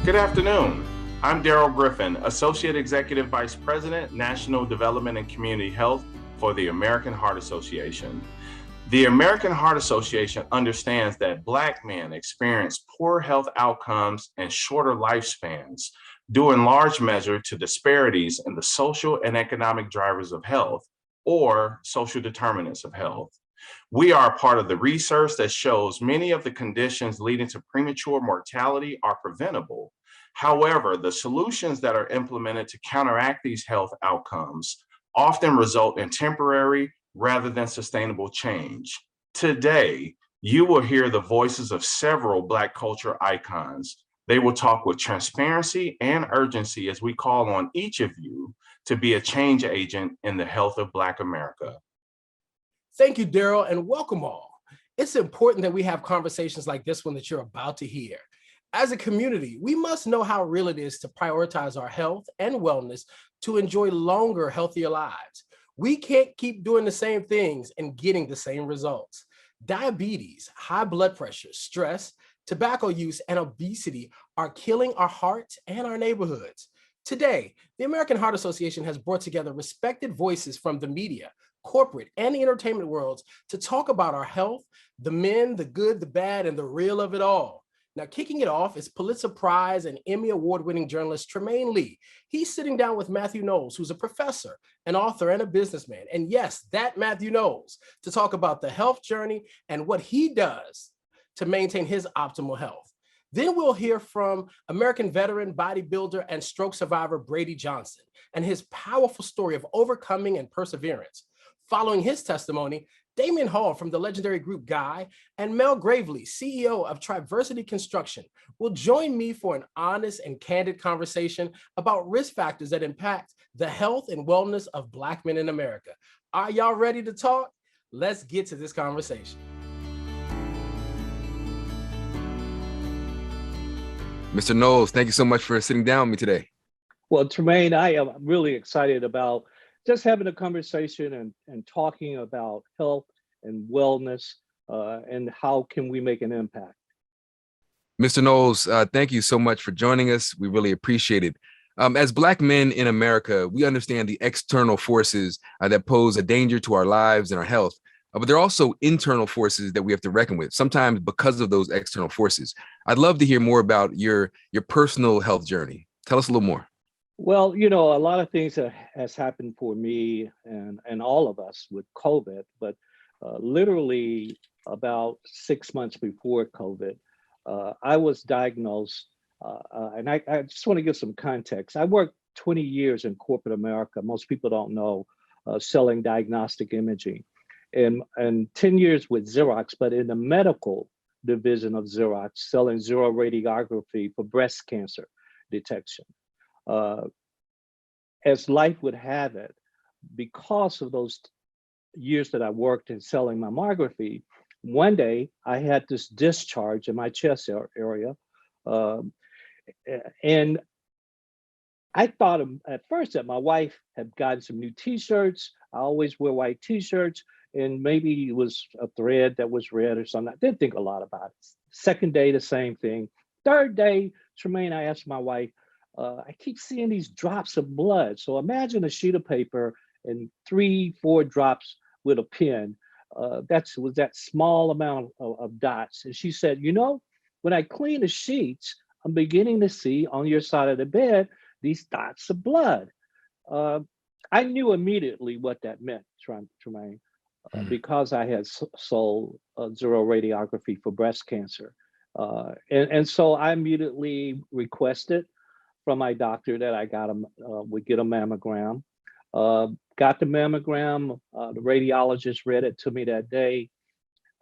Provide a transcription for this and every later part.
Good afternoon. I'm Daryl Griffin, Associate Executive Vice President, National Development and Community Health for the American Heart Association. The American Heart Association understands that Black men experience poor health outcomes and shorter lifespans, due in large measure to disparities in the social and economic drivers of health, or social determinants of health. We are part of the research that shows many of the conditions leading to premature mortality are preventable. However, the solutions that are implemented to counteract these health outcomes often result in temporary rather than sustainable change. Today, you will hear the voices of several Black culture icons. They will talk with transparency and urgency as we call on each of you to be a change agent in the health of Black America. Thank you, Daryl, and welcome all. It's important that we have conversations like this one that you're about to hear. As a community, we must know how real it is to prioritize our health and wellness to enjoy longer, healthier lives. We can't keep doing the same things and getting the same results. Diabetes, high blood pressure, stress, tobacco use, and obesity are killing our hearts and our neighborhoods. Today, the American Heart Association has brought together respected voices from the media, corporate, and the entertainment worlds to talk about our health, the men, the good, the bad, and the real of it all. Now, kicking it off is Pulitzer Prize and Emmy Award-winning journalist Tremaine Lee. He's sitting down with Matthew Knowles, who's a professor, an author, and a businessman. And yes, that Matthew Knowles, to talk about the health journey and what he does to maintain his optimal health. Then we'll hear from American veteran, bodybuilder, and stroke survivor Brady Johnson and his powerful story of overcoming and perseverance. Following his testimony, Damian Hall from the legendary group Guy and Mel Gravely, CEO of Triversity Construction, will join me for an honest and candid conversation about risk factors that impact the health and wellness of Black men in America. Are y'all ready to talk? Let's get to this conversation. Mr. Knowles, thank you so much for sitting down with me today. Well, Tremaine, I am really excited about just having a conversation and talking about health and wellness and how can we make an impact. Mr. Knowles, thank you so much for joining us. We really appreciate it. As Black men in America, we understand the external forces that pose a danger to our lives and our health, but there are also internal forces that we have to reckon with, sometimes because of those external forces. I'd love to hear more about your personal health journey. Tell us a little more. Well, you know, a lot of things has happened for me and all of us with COVID, but literally about 6 months before COVID, I was diagnosed, and I just want to give some context. I worked 20 years in corporate America. Most people don't know, selling diagnostic imaging, and 10 years with Xerox, but in the medical division of Xerox, selling zero radiography for breast cancer detection. As life would have it, because of those years that I worked in selling mammography, one day I had this discharge in my chest area. And I thought at first that my wife had gotten some new t-shirts. I always wear white t-shirts, and maybe it was a thread that was red or something. I didn't think a lot about it. Second day, the same thing. Third day, Tremaine, I asked my wife, I keep seeing these drops of blood. So imagine a sheet of paper and 3-4 drops with a pen. Was that small amount of dots. And she said, you know, when I clean the sheets, I'm beginning to see on your side of the bed these dots of blood. I knew immediately what that meant, Tremaine, because I had sold zero radiography for breast cancer. And so I immediately requested from my doctor that I would get a mammogram. Got the mammogram, the radiologist read it to me that day,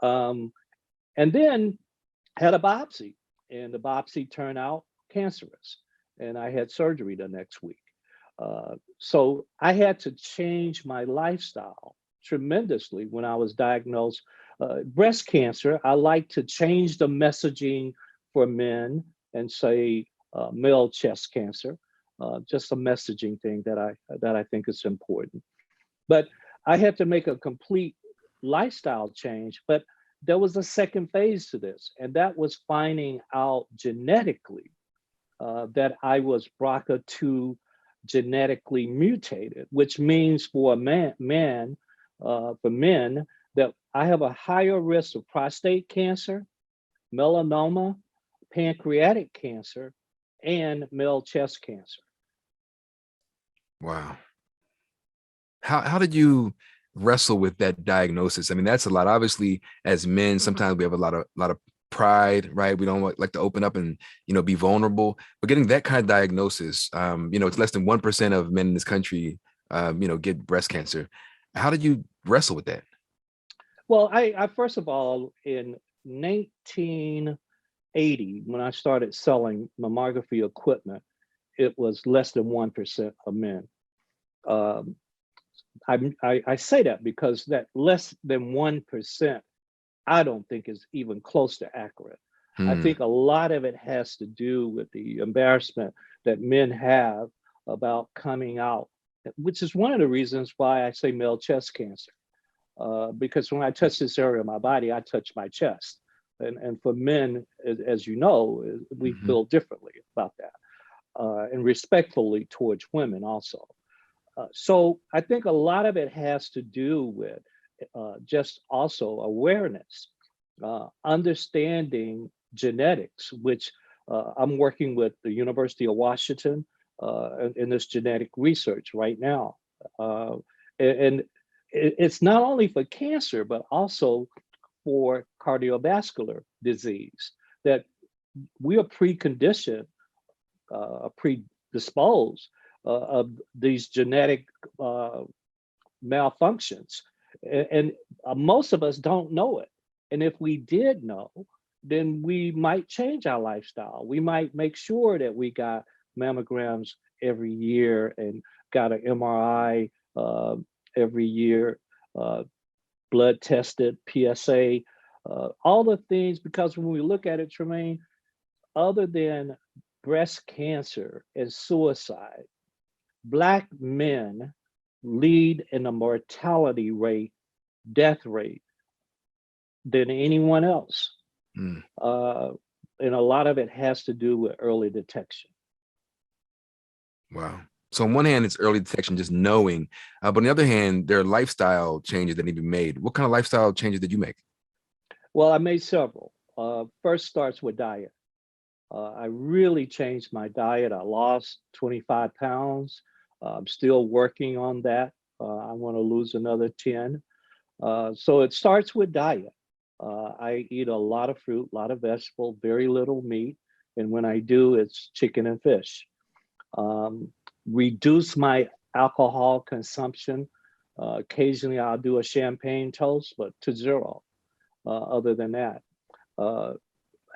and then had a biopsy, and the biopsy turned out cancerous, and I had surgery the next week. So I had to change my lifestyle tremendously when I was diagnosed. Breast cancer, I like to change the messaging for men and say male chest cancer, just a messaging thing that I think is important. But I had to make a complete lifestyle change. But there was a second phase to this, and that was finding out genetically that I was BRCA2 genetically mutated, which means for for men, that I have a higher risk of prostate cancer, melanoma, pancreatic cancer, and male chest cancer. Wow. How did you wrestle with that diagnosis? I mean, that's a lot. Obviously, as men, sometimes we have a lot of pride, right? We don't like to open up and be vulnerable. But getting that kind of diagnosis, it's less than 1% of men in this country, get breast cancer. How did you wrestle with that? Well, I first of all, in 1980, when I started selling mammography equipment, it was less than 1% of men. I say that because that less than 1%, I don't think is even close to accurate. I think a lot of it has to do with the embarrassment that men have about coming out, which is one of the reasons why I say male chest cancer. Because when I touch this area of my body, I touch my chest. And for men, as you know, we feel differently about that, and respectfully towards women also. So I think a lot of it has to do with just also awareness, understanding genetics, which I'm working with the University of Washington in this genetic research right now. And it's not only for cancer, but also for cardiovascular disease, that we are preconditioned, predisposed of these genetic malfunctions. And most of us don't know it. And if we did know, then we might change our lifestyle. We might make sure that we got mammograms every year and got an MRI every year, blood tested, PSA, all the things, because when we look at it, Tremaine, other than breast cancer and suicide, Black men lead in a mortality rate, death rate, than anyone else. And a lot of it has to do with early detection. Wow. So on one hand, it's early detection, just knowing. But on the other hand, there are lifestyle changes that need to be made. What kind of lifestyle changes did you make? Well, I made several. First starts with diet. I really changed my diet. I lost 25 pounds. I'm still working on that. I want to lose another 10. So it starts with diet. I eat a lot of fruit, a lot of vegetable, very little meat. And when I do, it's chicken and fish. Reduce my alcohol consumption. Occasionally I'll do a champagne toast, but to zero. Other than that,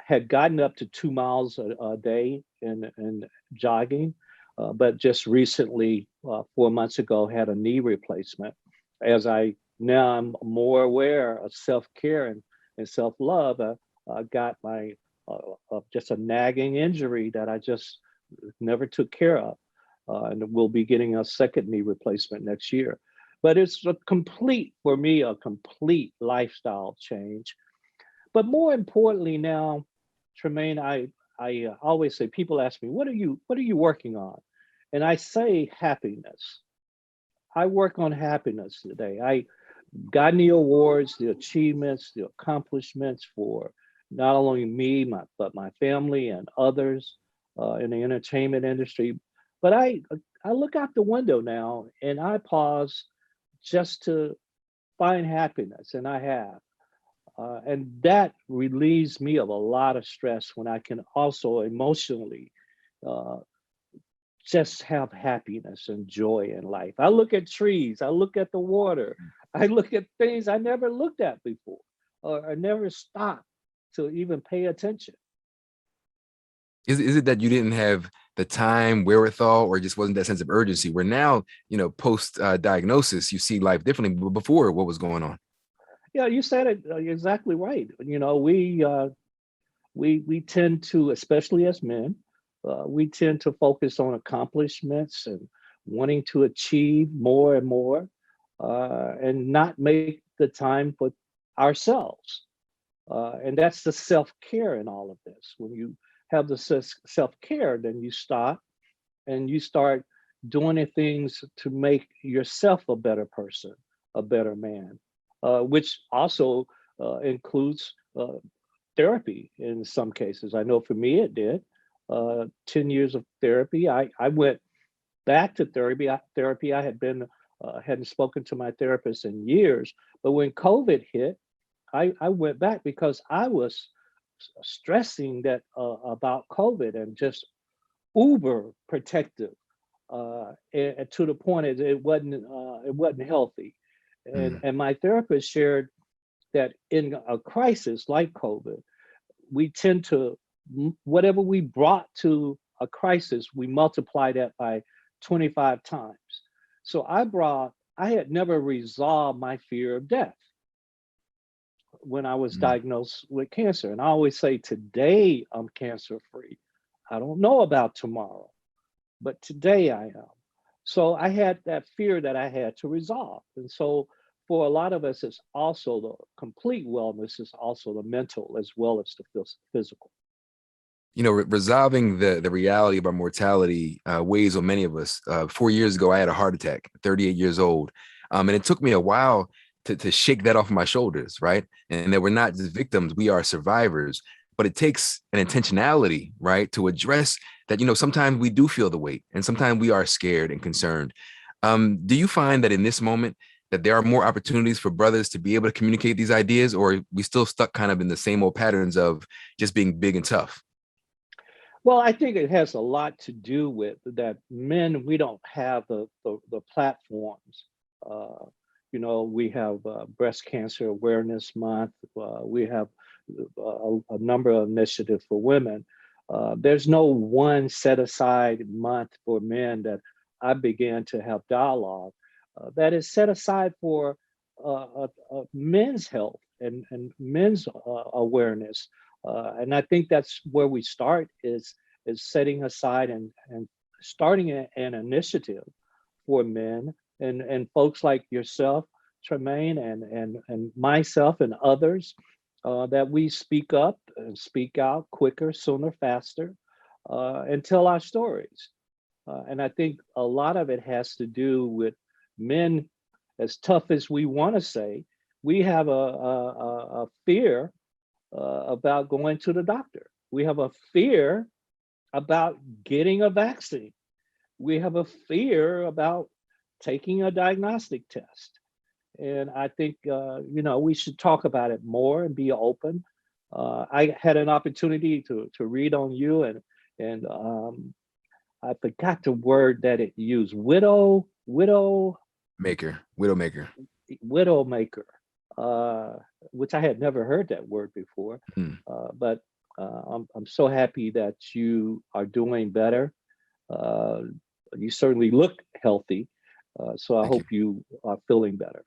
had gotten up to 2 miles a day in jogging, but just recently, 4 months ago, had a knee replacement. As now I'm more aware of self-care and self-love, I got my just a nagging injury that I just never took care of. And we'll be getting a second knee replacement next year. But it's for me, a complete lifestyle change. But more importantly now, Tremaine, I always say, people ask me, what are you working on? And I say happiness. I work on happiness today. I got the awards, the achievements, the accomplishments for not only me, but my family and others in the entertainment industry. But I look out the window now and I pause just to find happiness, and I have. And that relieves me of a lot of stress when I can also emotionally just have happiness and joy in life. I look at trees, I look at the water, I look at things I never looked at before, or I never stopped to even pay attention. Is it that you didn't have the time, wherewithal, or just wasn't that sense of urgency where now, post diagnosis, you see life differently, but before, what was going on? Yeah, you said it exactly right. We tend to, especially as men, we tend to focus on accomplishments and wanting to achieve more and more, and not make the time for ourselves. And that's the self-care in all of this. When you have the self-care, then you stop and you start doing the things to make yourself a better person, a better man, which also includes therapy in some cases. I know for me it did. 10 years of therapy. I went back to therapy. I had been hadn't spoken to my therapist in years, but when COVID hit, I went back because I was stressing that about COVID and just uber protective, and to the point it wasn't healthy. Mm. And my therapist shared that in a crisis like COVID, we tend to whatever we brought to a crisis, we multiply that by 25 times. So I had never resolved my fear of death when I was Mm. diagnosed with cancer. And I always say, today I'm cancer free. I don't know about tomorrow, but today I am. So I had that fear that I had to resolve. And so for a lot of us, it's also the complete wellness is also the mental as well as the physical. You know, resolving the reality of our mortality weighs on many of us. 4 years ago, I had a heart attack, 38 years old. And it took me a while to shake that off my shoulders, right? And that we're not just victims, we are survivors. But it takes an intentionality, right, to address that, you know, sometimes we do feel the weight and sometimes we are scared and concerned. Do you find that in this moment that there are more opportunities for brothers to be able to communicate these ideas, or are we still stuck kind of in the same old patterns of just being big and tough? Well, I think it has a lot to do with that men, we don't have the platforms. Uh, we have Breast Cancer Awareness Month. We have a number of initiatives for women. There's no one set aside month for men that I began to have dialogue that is set aside for men's health and men's awareness. And I think that's where we start is setting aside and starting an initiative for men and folks like yourself, Tremaine, and myself and others, that we speak up and speak out quicker, sooner, faster, and tell our stories. And I think a lot of it has to do with men, as tough as we want to say, we have a fear about going to the doctor. We have a fear about getting a vaccine. We have a fear about taking a diagnostic test. And I think, we should talk about it more and be open. I had an opportunity to read on you, and I forgot the word that it used, Widowmaker. widowmaker, which I had never heard that word before. Mm. But I'm so happy that you are doing better. Uh, you certainly look healthy. So I Thank you. hope you are feeling better.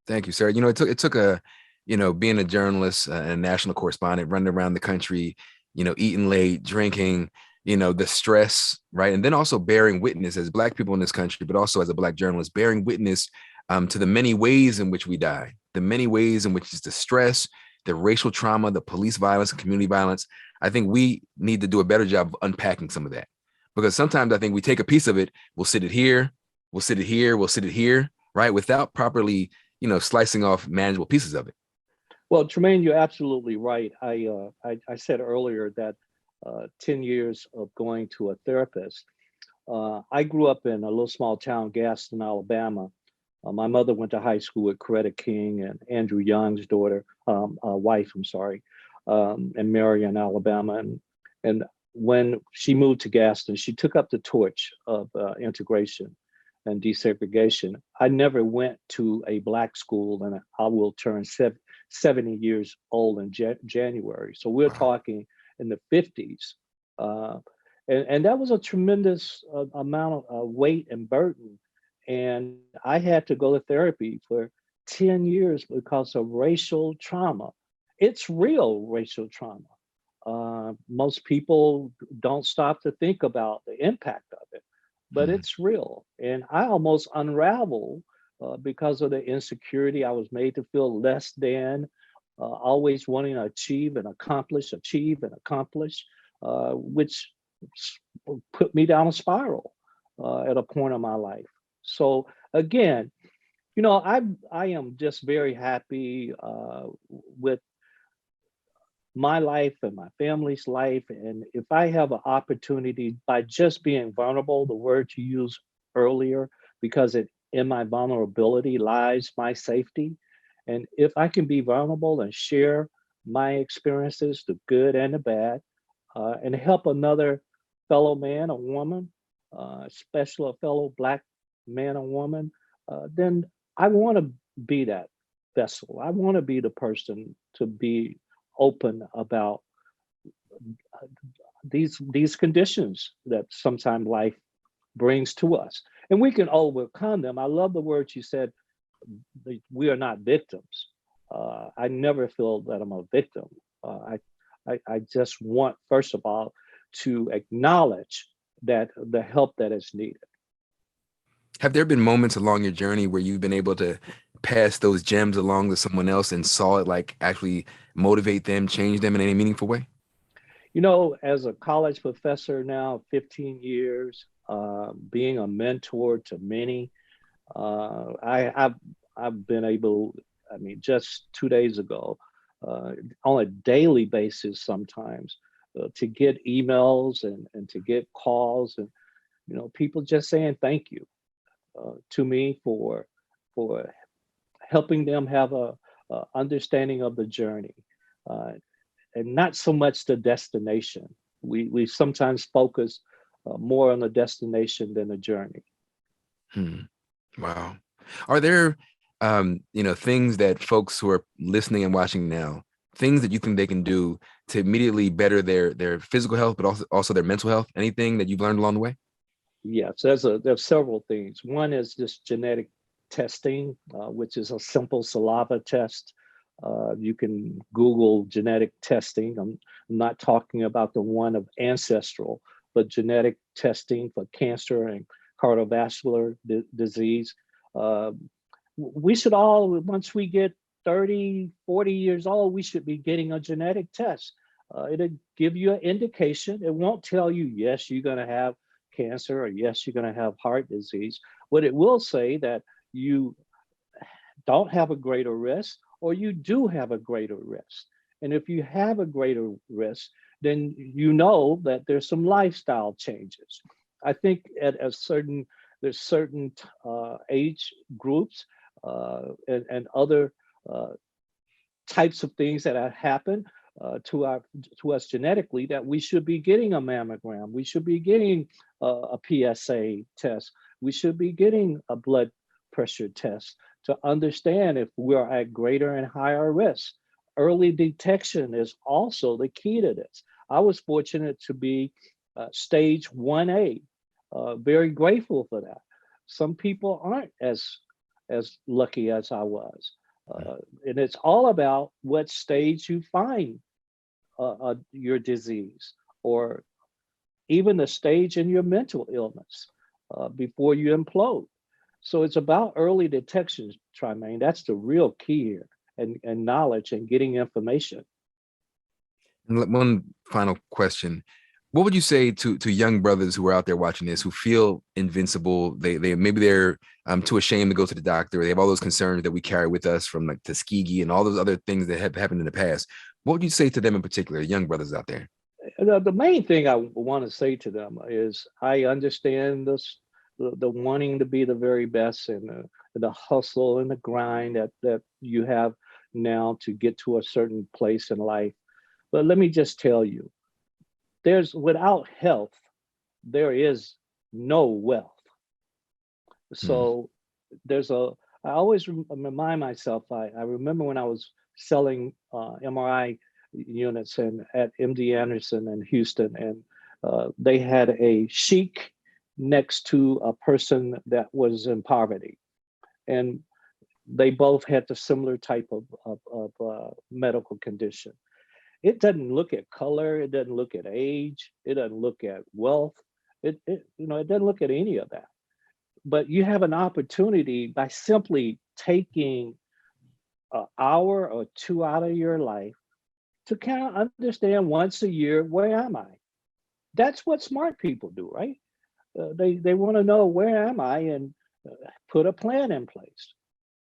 Thank you, sir. You know, it took a, being a journalist and a national correspondent, running around the country, eating late, drinking, the stress, right? And then also bearing witness as Black people in this country, but also as a Black journalist, bearing witness to the many ways in which we die, the many ways in which it's the stress, the racial trauma, the police violence, and community violence. I think we need to do a better job of unpacking some of that, because sometimes I think we take a piece of it, we'll sit it here, we'll sit it here, we'll sit it here, right? Without properly, slicing off manageable pieces of it. Well, Tremaine, you're absolutely right. I said earlier that 10 years of going to a therapist. I grew up in a little small town, Gaston, Alabama. My mother went to high school with Coretta King and Andrew Young's wife, I'm sorry, in Marion, Alabama. And when she moved to Gaston, she took up the torch of integration and desegregation. I never went to a Black school, and I will turn 70 years old in January. So we're talking in the 50s. And that was a tremendous amount of weight and burden. And I had to go to therapy for 10 years because of racial trauma. It's real racial trauma. Most people don't stop to think about the impact of it, but it's real. And I almost unraveled because of the insecurity. I was made to feel less than, always wanting to achieve and accomplish. which put me down a spiral at a point in my life. So again, I am just very happy with my life and my family's life. And if I have an opportunity by just being vulnerable, the word you used earlier, because in my vulnerability lies my safety. And if I can be vulnerable and share my experiences, the good and the bad, and help another fellow man or woman, especially a fellow Black man or woman, then I want to be that vessel. I want to be the person to be open about these conditions that sometimes life brings to us, and we can overcome them. I love the word you said. We are not victims. I never feel that I'm a victim. I just want, first of all, to acknowledge that the help that is needed. Have there been moments along your journey where you've been able to pass those gems along to someone else and saw it like actually motivate them, change them in any meaningful way? As a college professor now, 15 years, being a mentor to many, I've been able. I mean, just 2 days ago, on a daily basis, sometimes to get emails and to get calls, and people just saying thank you to me for helping them have a understanding of the journey, and not so much the destination. We sometimes focus more on the destination than the journey. Wow. Are there, things that folks who are listening and watching now, things that you think they can do to immediately better their physical health, but also their mental health? Anything that you've learned along the way? Yes, there's several things. One is just genetic testing, which is a simple saliva test. You can Google genetic testing. I'm not talking about the one of ancestral, but genetic testing for cancer and cardiovascular disease. We should all, once we get 30, 40 years old, we should be getting a genetic test. It'll give you an indication. It won't tell you, yes, you're going to have cancer, or yes, you're going to have heart disease. But it will say that you don't have a greater risk, or you do have a greater risk. And if you have a greater risk, then you know that there's some lifestyle changes. I think there's certain age groups and other types of things that have happened to us genetically, that we should be getting a mammogram. We should be getting a PSA test. We should be getting a blood pressure test to understand if we're at greater and higher risk. Early detection is also the key to this. I was fortunate to be stage 1A. Very grateful for that. Some people aren't as lucky as I was. And it's all about what stage you find your disease, or even the stage in your mental illness before you implode. So it's about early detection, Tremaine. That's the real key here, and knowledge and getting information. And one final question. What would you say to young brothers who are out there watching this, who feel invincible? They maybe they're too ashamed to go to the doctor. They have all those concerns that we carry with us from like Tuskegee and all those other things that have happened in the past. What would you say to them in particular, young brothers out there? The main thing I want to say to them is I understand the wanting to be the very best, and the hustle and the grind that you have now to get to a certain place in life. But let me just tell you, without health, there is no wealth. So I always remind myself, I remember when I was selling MRI units at MD Anderson in Houston, and they had a sheik next to a person that was in poverty. And they both had the similar type of medical condition. It doesn't look at color, it doesn't look at age, it doesn't look at wealth, it doesn't look at any of that. But you have an opportunity by simply taking an hour or two out of your life to kind of understand once a year, where am I? That's what smart people do, right? They want to know, where am I, and put a plan in place.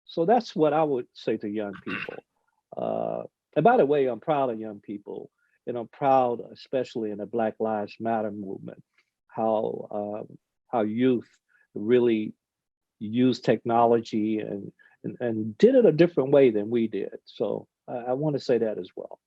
So that's what I would say to young people. And by the way, I'm proud of young people, and I'm proud, especially in the Black Lives Matter movement, how youth really use technology and did it a different way than we did. So I want to say that as well.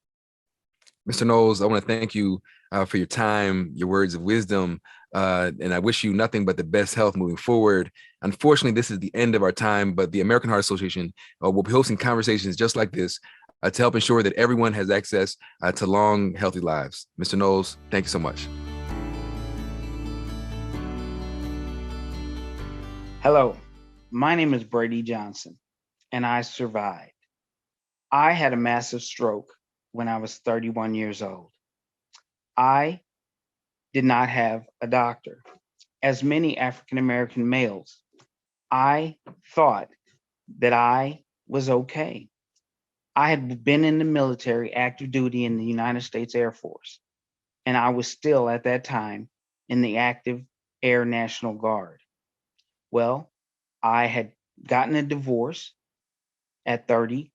Mr. Knowles, I want to thank you for your time, your words of wisdom, and I wish you nothing but the best health moving forward. Unfortunately, this is the end of our time, but the American Heart Association will be hosting conversations just like this to help ensure that everyone has access to long, healthy lives. Mr. Knowles, thank you so much. Hello, my name is Brady Johnson, and I survived. I had a massive stroke when I was 31 years old. I did not have a doctor. As many African American males, I thought that I was okay. I had been in the military, active duty in the United States Air Force, and I was still at that time in the active Air National Guard. Well, I had gotten a divorce at 30.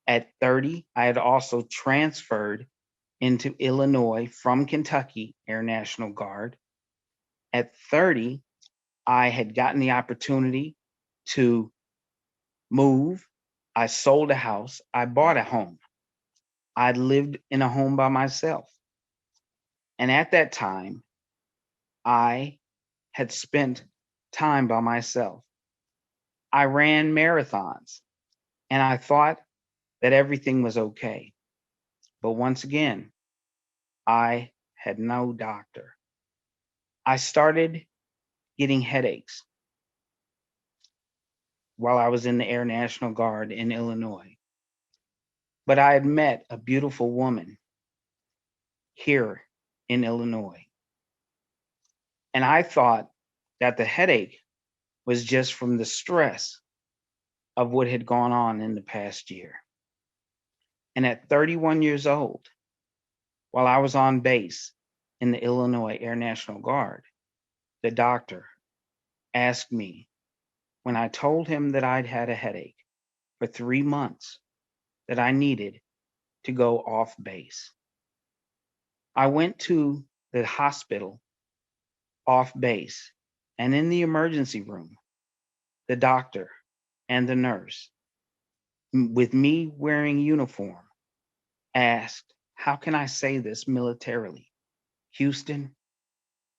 At 30, I had also transferred into Illinois from Kentucky Air National Guard. At 30, I had gotten the opportunity to move. I sold a house. I bought a home. I lived in a home by myself. And at that time, I had spent time by myself. I ran marathons, and I thought that everything was okay. But once again, I had no doctor. I started getting headaches while I was in the Air National Guard in Illinois. But I had met a beautiful woman here in Illinois. And I thought that the headache was just from the stress of what had gone on in the past year. And at 31 years old, while I was on base in the Illinois Air National Guard, the doctor asked me, when I told him that I'd had a headache for 3 months, that I needed to go off base. I went to the hospital off base, and in the emergency room, the doctor and the nurse, with me wearing uniform, asked, how can I say this militarily? Houston,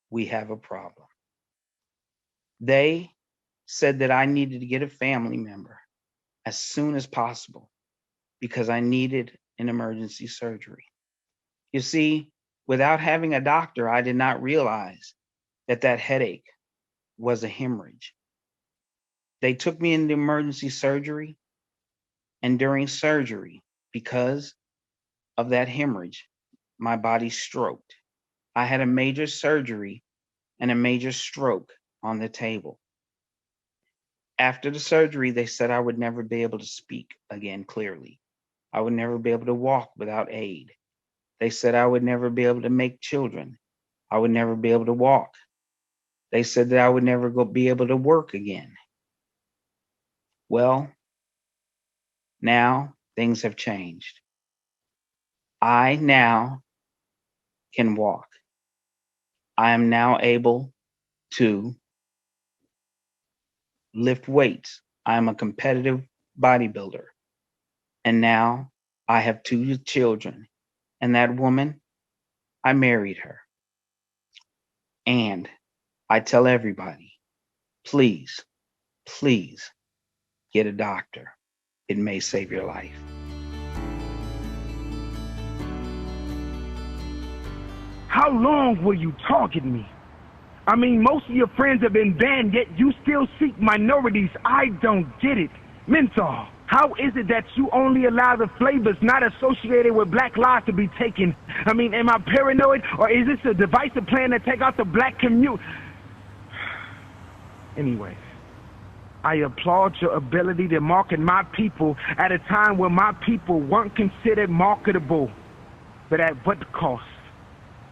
we have a problem. They said that I needed to get a family member as soon as possible because I needed an emergency surgery. You see, without having a doctor, I did not realize that that headache was a hemorrhage. They took me into emergency surgery, and during surgery, because of that hemorrhage, my body stroked. I had a major surgery and a major stroke on the table. After the surgery, they said I would never be able to speak again clearly. I would never be able to walk without aid. They said I would never be able to make children. I would never be able to walk. They said that I would never be able to work again. Well, now things have changed. I now can walk. I am now able to lift weights. I am a competitive bodybuilder. And now I have 2 children. And that woman, I married her. And I tell everybody, please, please get a doctor. It may save your life. How long will you target me? I mean, most of your friends have been banned, yet you still seek minorities. I don't get it. Menthol, how is it that you only allow the flavors not associated with black lives to be taken? I mean, am I paranoid, or is this a divisive plan to take out the black community? Anyways, I applaud your ability to market my people at a time when my people weren't considered marketable. But at what cost?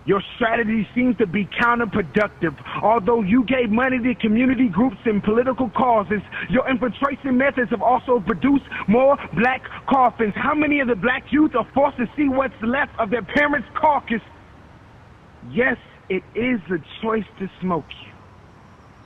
Your strategy seems to be counterproductive. Although you gave money to community groups and political causes, your infiltration methods have also produced more black coffins. How many of the black youth are forced to see what's left of their parents' carcass? Yes, it is a choice to smoke you.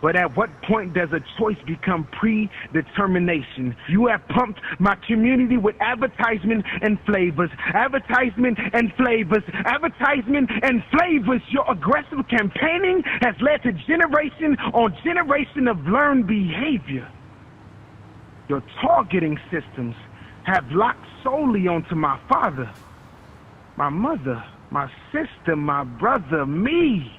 But at what point does a choice become predetermination? You have pumped my community with advertisement and flavors, advertisement and flavors, advertisement and flavors. Your aggressive campaigning has led to generation on generation of learned behavior. Your targeting systems have locked solely onto my father, my mother, my sister, my brother, me.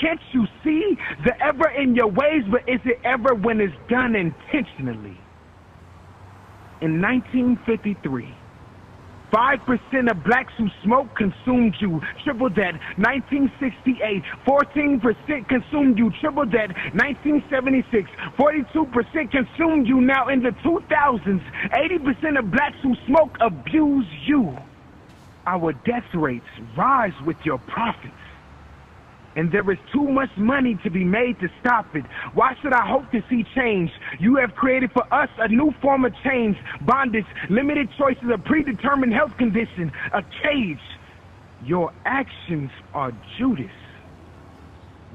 Can't you see the ever in your ways, but is it ever when it's done intentionally? In 1953, 5% of blacks who smoked consumed you, triple that. 1968, 14% consumed you, triple that. 1976, 42% consumed you. Now in the 2000s, 80% of blacks who smoke abuse you. Our death rates rise with your profits. And there is too much money to be made to stop it. Why should I hope to see change? You have created for us a new form of change, bondage, limited choices, a predetermined health condition, a cage. Your actions are Judas.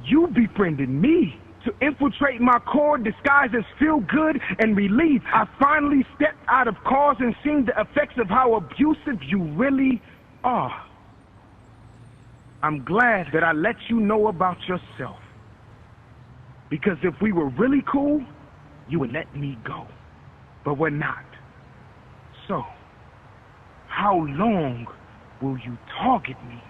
You befriended me to infiltrate my core disguised as feel good and relief. I finally stepped out of cause and seen the effects of how abusive you really are. I'm glad that I let you know about yourself. Because if we were really cool, you would let me go. But we're not. So, how long will you target me?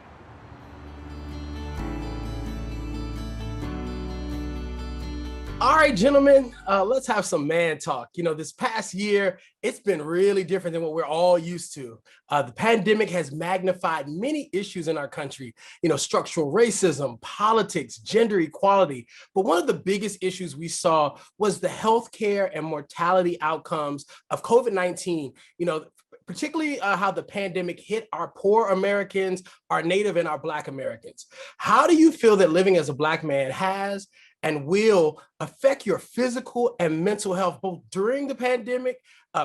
All right, gentlemen, let's have some man talk. You know, this past year, it's been really different than what we're all used to. The pandemic has magnified many issues in our country, you know, structural racism, politics, gender equality. But one of the biggest issues we saw was the healthcare and mortality outcomes of COVID-19, you know, particularly how the pandemic hit our poor Americans, our Native and our Black Americans. How do you feel that living as a Black man has and will affect your physical and mental health, both during the pandemic,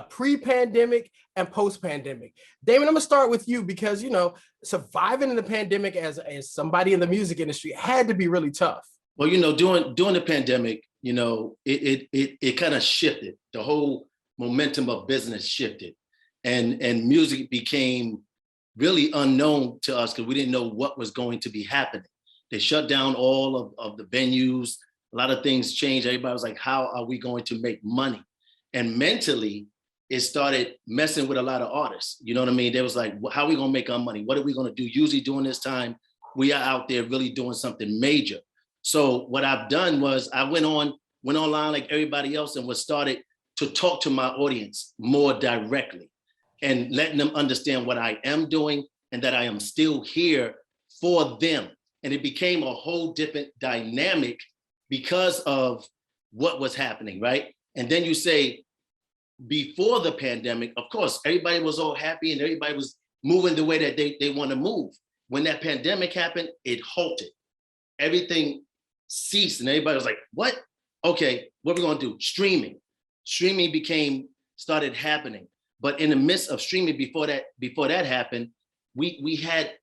pre-pandemic, and post-pandemic? Damon, I'm gonna start with you because, you know, surviving in the pandemic as somebody in the music industry had to be really tough. Well, you know, during the pandemic, you know, it kind of shifted. The whole momentum of business shifted, and music became really unknown to us because we didn't know what was going to be happening. They shut down all of the venues. A lot of things changed. Everybody was like, how are we going to make money? And mentally, it started messing with a lot of artists. You know what I mean? They was like, how are we going to make our money? What are we going to do? Usually during this time, we are out there really doing something major. So what I've done was I went online like everybody else and was started to talk to my audience more directly and letting them understand what I am doing and that I am still here for them. And it became a whole different dynamic because of what was happening, right? And then you say, before the pandemic, of course, everybody was all happy and everybody was moving the way that they want to move. When that pandemic happened, it halted. Everything ceased and everybody was like, what? Okay, what are we gonna do? Streaming. Streaming started happening. But in the midst of streaming, before that happened, we had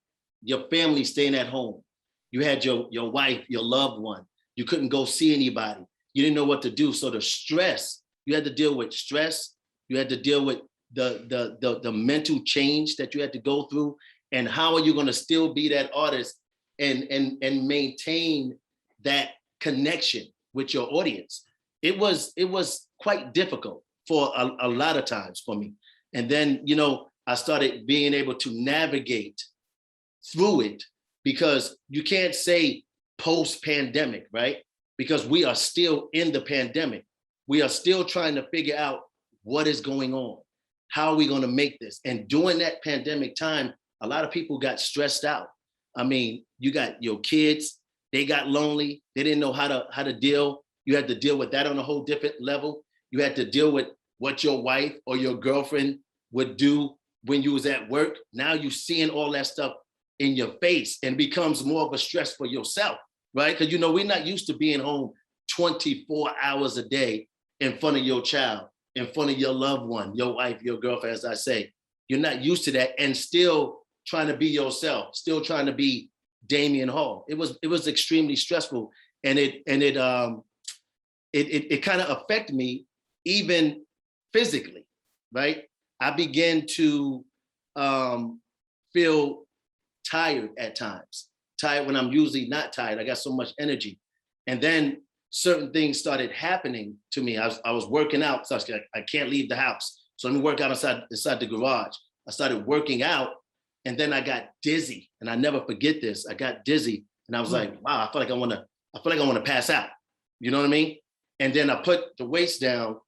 your family staying at home. You had your wife, your loved one. You couldn't go see anybody. You didn't know what to do. So the stress, you had to deal with stress. You had to deal with the mental change that you had to go through. And how are you going to still be that artist and maintain that connection with your audience? It was quite difficult for a lot of times for me. And then, you know, I started being able to navigate through it, because you can't say post-pandemic, right? Because we are still in the pandemic. We are still trying to figure out what is going on. How are we going to make this? And during that pandemic time, a lot of people got stressed out. I mean, you got your kids, they got lonely. They didn't know how to deal. You had to deal with that on a whole different level. You had to deal with what your wife or your girlfriend would do when you was at work. Now you're seeing all that stuff in your face and becomes more of a stress for yourself, right? Because, you know, we're not used to being home 24 hours a day in front of your child, in front of your loved one, your wife, your girlfriend, as I say. You're not used to that, and still trying to be yourself, still trying to be Damian Hall. It was extremely stressful, and it kind of affected me even physically, right? I began to feel tired at times, tired when I'm usually not tired. I got so much energy. And then certain things started happening to me. I was working out, so I can't leave the house. So let me work out inside the garage. I started working out, and then I got dizzy. And I never forget this. I got dizzy, and I was like, wow, I feel like I want to pass out. You know what I mean? And then I put the weights down,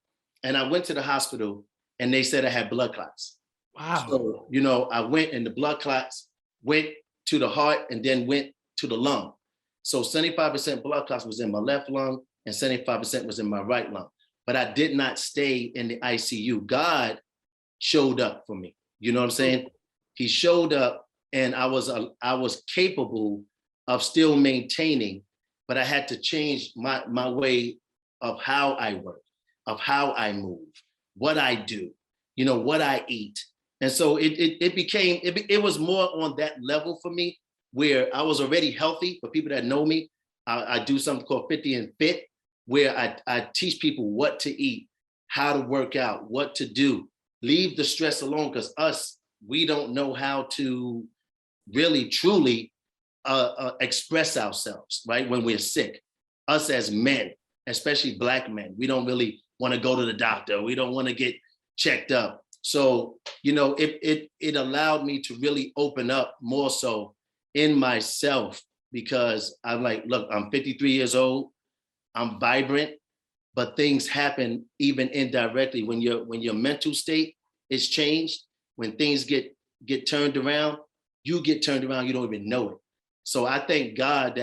and I went to the hospital, and they said I had blood clots. Wow. So, you know, I went, and the blood clots went to the heart and then went to the lung. So 75% blood clots was in my left lung and 75% was in my right lung. But I did not stay in the ICU. God showed up for me. You know what I'm saying? He showed up, and I was capable of still maintaining, but I had to change my way of how I work, of how I move, what I do, you know, what I eat. And so it was more on that level for me, where I was already healthy. For people that know me, I do something called 50 and Fit, where I teach people what to eat, how to work out, what to do. Leave the stress alone, because we don't know how to really, truly express ourselves, right? When we're sick, us as men, especially Black men, we don't really want to go to the doctor. We don't want to get checked up. So, you know, it allowed me to really open up more so in myself, because I'm like, look, I'm 53 years old, I'm vibrant, but things happen even indirectly when your mental state is changed. When things get turned around, you get turned around, you don't even know it. So I thank God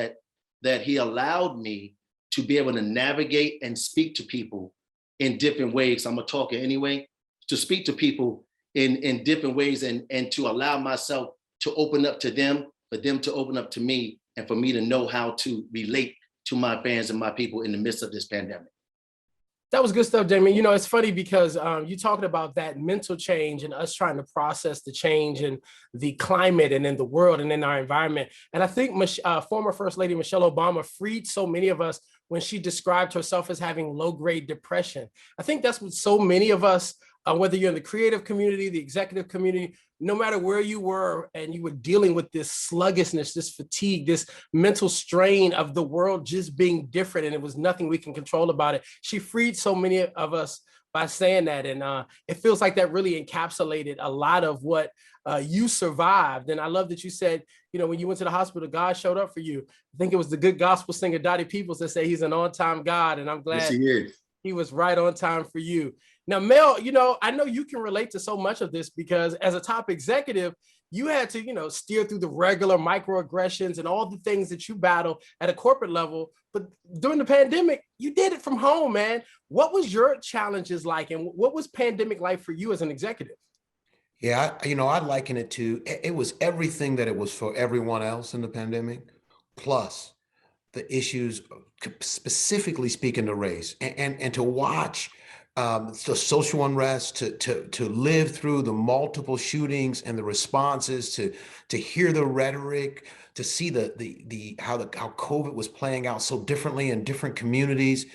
that he allowed me to be able to navigate and speak to people in different ways. I'm a talker anyway, to speak to people in different ways, and to allow myself to open up to them, for them to open up to me, and for me to know how to relate to my fans and my people in the midst of this pandemic. That was good stuff, Damien. You know, it's funny because you talking about that mental change and us trying to process the change in the climate and in the world and in our environment. And I think former First Lady Michelle Obama freed so many of us when she described herself as having low-grade depression. I think that's what so many of us, whether you're in the creative community, the executive community, no matter where you were and you were dealing with this sluggishness, this fatigue, this mental strain of the world just being different, and it was nothing we can control about it. She freed so many of us by saying that. And it feels like that really encapsulated a lot of what you survived. And I love that you said, you know, when you went to the hospital, God showed up for you. I think it was the good gospel singer, Dottie Peoples, that said he's an on-time God. And I'm glad he was right on time for you. Now, Mel, you know, I know you can relate to so much of this, because as a top executive, you had to, you know, steer through the regular microaggressions and all the things that you battle at a corporate level. But during the pandemic, you did it from home, man. What was your challenges like, and what was pandemic like for you as an executive? Yeah, I liken it to, it was everything that it was for everyone else in the pandemic, plus the issues specifically speaking to race, and to watch the social unrest, to live through the multiple shootings and the responses, to hear the rhetoric, to see how COVID was playing out so differently in different communities.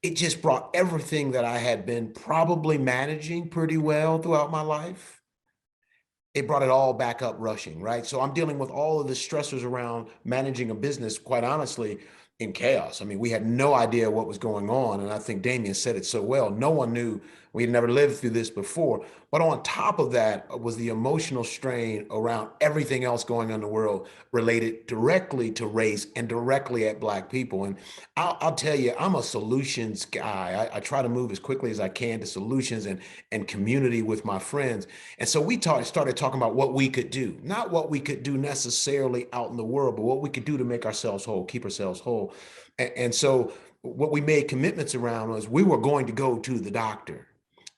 It just brought everything that I had been probably managing pretty well throughout my life. It brought it all back up rushing, right? So I'm dealing with all of the stressors around managing a business, quite honestly, in chaos. I mean, we had no idea what was going on. And I think Damien said it so well. No one knew. We had never lived through this before. But on top of that was the emotional strain around everything else going on in the world related directly to race and directly at Black people. And I'll tell you, I'm a solutions guy. I try to move as quickly as I can to solutions and community with my friends. And so we started talking about what we could do, not what we could do necessarily out in the world, but what we could do to make ourselves whole, keep ourselves whole. And so what we made commitments around was we were going to go to the doctor,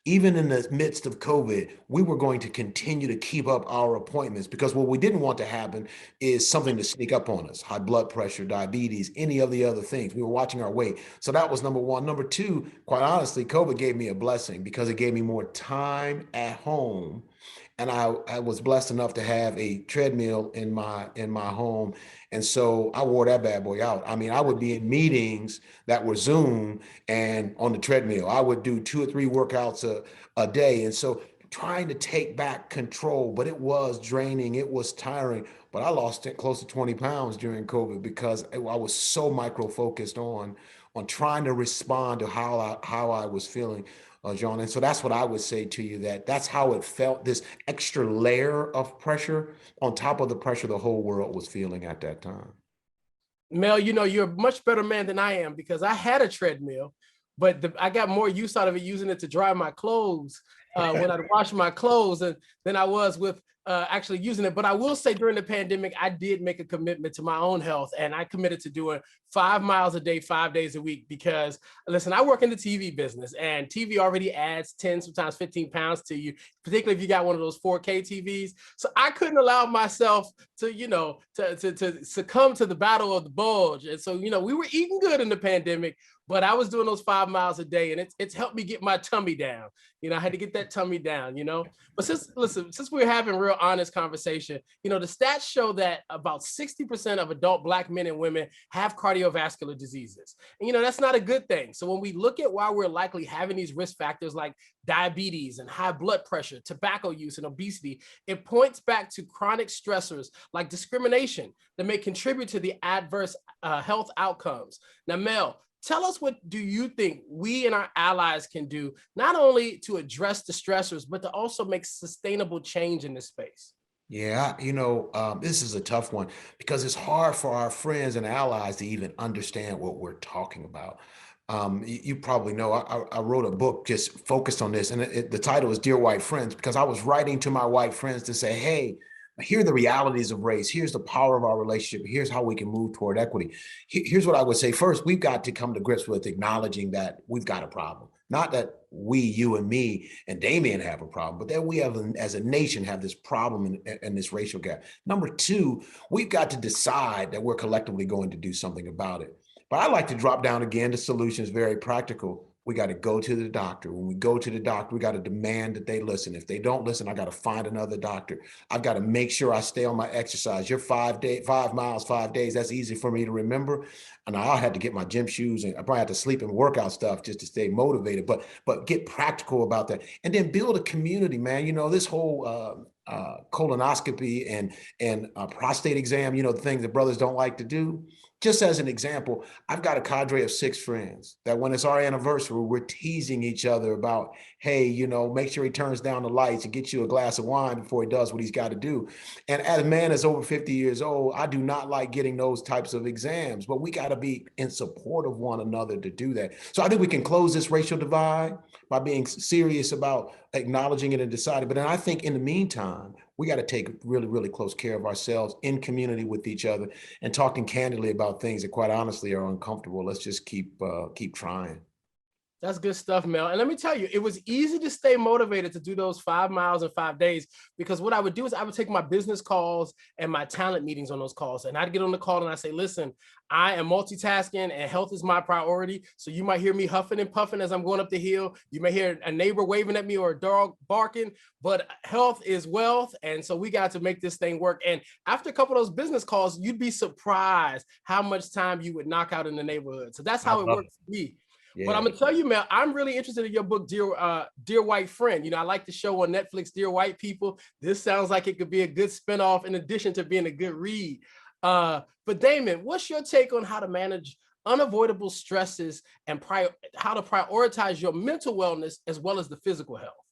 even in the midst of COVID, we were going to continue to keep up our appointments, because what we didn't want to happen is something to sneak up on us: high blood pressure, diabetes, any of the other things. We were watching our weight. So that was number one. Number two, quite honestly, COVID gave me a blessing because it gave me more time at home. And I was blessed enough to have a treadmill in my home. And so I wore that bad boy out. I mean, I would be in meetings that were Zoom and on the treadmill. I would do 2 or 3 workouts a day. And so trying to take back control, but it was draining, it was tiring. But I lost close to 20 pounds during COVID because I was so micro focused on trying to respond to how I was feeling, John. And so that's what I would say to you, that's how it felt, this extra layer of pressure on top of the pressure the whole world was feeling at that time. Mel, you know, you're a much better man than I am, because I had a treadmill, but I got more use out of it using it to dry my clothes when I'd wash my clothes than I was with actually using it. But I will say, during the pandemic, I did make a commitment to my own health, and I committed to doing 5 miles a day, 5 days a week, because listen, I work in the TV business, and TV already adds 10, sometimes 15 pounds to you, particularly if you got one of those 4K TVs. So I couldn't allow myself to, to succumb to the battle of the bulge. And so, we were eating good in the pandemic, but I was doing those 5 miles a day, and it's helped me get my tummy down. I had to get that tummy down, But since we're having real honest conversation, the stats show that about 60% of adult Black men and women have cardiovascular diseases. And, that's not a good thing. So when we look at why we're likely having these risk factors like diabetes and high blood pressure, tobacco use, and obesity, it points back to chronic stressors like discrimination that may contribute to the adverse health outcomes. Now, Mel, tell us, what do you think we and our allies can do, not only to address the stressors, but to also make sustainable change in this space? Yeah, this is a tough one because it's hard for our friends and allies to even understand what we're talking about. You probably know I wrote a book just focused on this, and the title is Dear White Friends, because I was writing to my white friends to say, hey, here are the realities of race. Here's the power of our relationship. Here's how we can move toward equity. Here's what I would say. First, we've got to come to grips with acknowledging that we've got a problem. Not that we, you and me and Damien have a problem, but that we have, as a nation, have this problem in this racial gap. Number two, we've got to decide that we're collectively going to do something about it. But I like to drop down again to solutions, very practical. We got to go to the doctor. When we go to the doctor, we got to demand that they listen. If they don't listen, I got to find another doctor. I've got to make sure I stay on my exercise. Your 5 miles, 5 days, that's easy for me to remember. And I had to get my gym shoes, and I probably had to sleep and workout stuff just to stay motivated, but get practical about that. And then build a community, man. This whole colonoscopy and prostate exam, the things that brothers don't like to do. Just as an example, I've got a cadre of 6 friends that when it's our anniversary, we're teasing each other about, hey, make sure he turns down the lights and gets you a glass of wine before he does what he's got to do. And as a man that's over 50 years old, I do not like getting those types of exams, but we got to be in support of one another to do that. So I think we can close this racial divide by being serious about acknowledging it and deciding. But then I think in the meantime, we got to take really, really close care of ourselves in community with each other and talking candidly about things that quite honestly are uncomfortable. Let's just keep trying. That's good stuff, Mel. And let me tell you, it was easy to stay motivated to do those 5 miles in 5 days, because what I would do is I would take my business calls and my talent meetings on those calls. And I'd get on the call and I say, listen, I am multitasking and health is my priority. So you might hear me huffing and puffing as I'm going up the hill. You may hear a neighbor waving at me or a dog barking, but health is wealth. And so we got to make this thing work. And after a couple of those business calls, you'd be surprised how much time you would knock out in the neighborhood. So that's how it worked for me. Yeah. But I'm gonna tell you, Mel, I'm really interested in your book, Dear White Friend. I like the show on Netflix, Dear White People. This sounds like it could be a good spinoff in addition to being a good read. But Damon, what's your take on how to manage unavoidable stresses and how to prioritize your mental wellness as well as the physical health?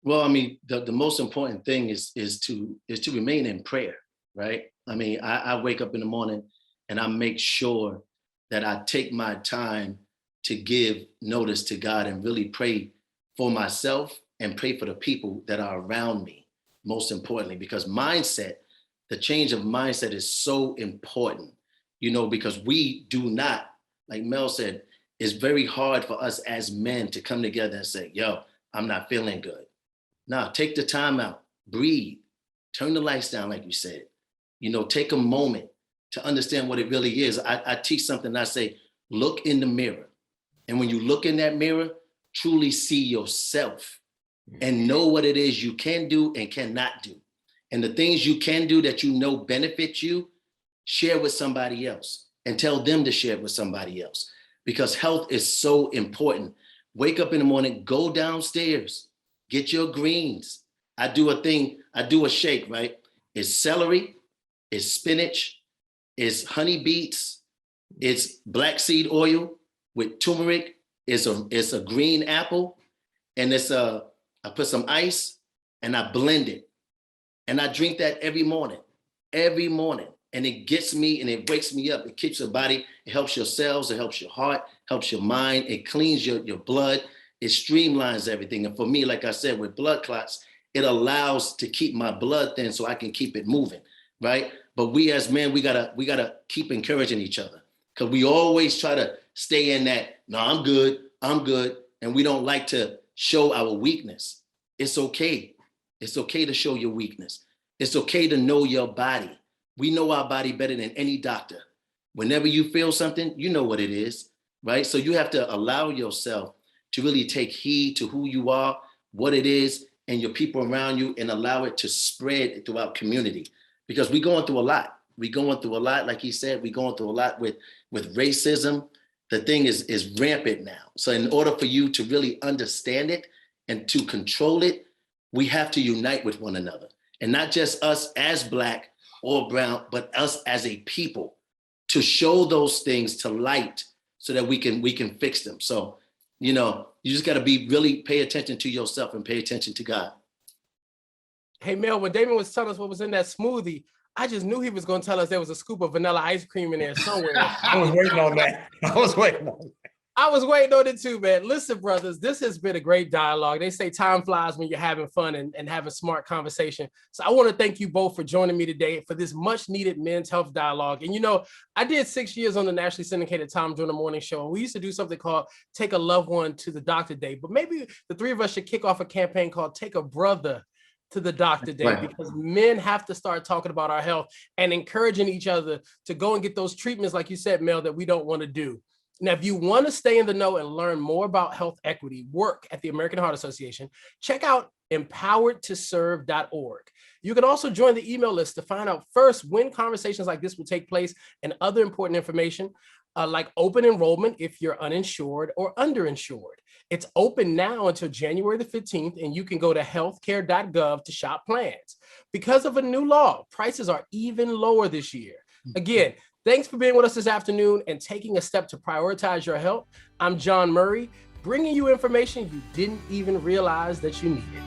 Well, I mean, the most important thing is to remain in prayer, right? I mean, I wake up in the morning and I make sure that I take my time to give notice to God and really pray for myself and pray for the people that are around me, most importantly, because mindset, the change of mindset is so important, because we do not, like Mel said, it's very hard for us as men to come together and say, yo, I'm not feeling good. Now, take the time out, breathe, turn the lights down, like you said. Take a moment to understand what it really is. I teach something, I say, look in the mirror. And when you look in that mirror, truly see yourself and know what it is you can do and cannot do. And the things you can do that you know benefit you, share with somebody else and tell them to share it with somebody else, because health is so important. Wake up in the morning, go downstairs, get your greens. I do a shake, right? It's celery, it's spinach, it's honey beets, it's black seed oil with turmeric, it's a green apple, and I put some ice and I blend it. And I drink that every morning. And it gets me and it wakes me up. It keeps your body, it helps your cells, it helps your heart, helps your mind, it cleans your blood, it streamlines everything. And for me, like I said, with blood clots, it allows to keep my blood thin so I can keep it moving, right? But we as men, we gotta keep encouraging each other, because we always try to stay in that, no, I'm good, and we don't like to show our weakness. It's okay. It's okay to show your weakness. It's okay to know your body. We know our body better than any doctor. Whenever you feel something, you know what it is, right? So you have to allow yourself to really take heed to who you are, what it is, and your people around you, and allow it to spread throughout community. Because we're going through a lot. Like he said, we're going through a lot with racism. The thing is rampant now. So in order for you to really understand it and to control it, we have to unite with one another. And not just us as Black or brown, but us as a people, to show those things to light so that we can fix them. So, you just got to really pay attention to yourself and pay attention to God. Hey, Mel, when Damon was telling us what was in that smoothie, I just knew he was going to tell us there was a scoop of vanilla ice cream in there somewhere. I was waiting on that. I was waiting on it too, man. Listen, brothers, this has been a great dialogue. They say time flies when you're having fun and having smart conversation. So I want to thank you both for joining me today for this much needed men's health dialogue. And I did 6 years on the nationally syndicated Tom Joyner Morning Show, and we used to do something called Take a Loved One to the Doctor Day. But maybe the three of us should kick off a campaign called Take a Brother to the Doctor Day, because men have to start talking about our health and encouraging each other to go and get those treatments, like you said, Mel, that we don't want to do. Now, if you want to stay in the know and learn more about health equity work at the American Heart Association, check out empoweredtoserve.org. You can also join the email list to find out first when conversations like this will take place and other important information, like open enrollment if you're uninsured or underinsured. It's open now until January the 15th, and you can go to healthcare.gov to shop plans. Because of a new law, prices are even lower this year. Again, thanks for being with us this afternoon and taking a step to prioritize your health. I'm John Murray, bringing you information you didn't even realize that you needed.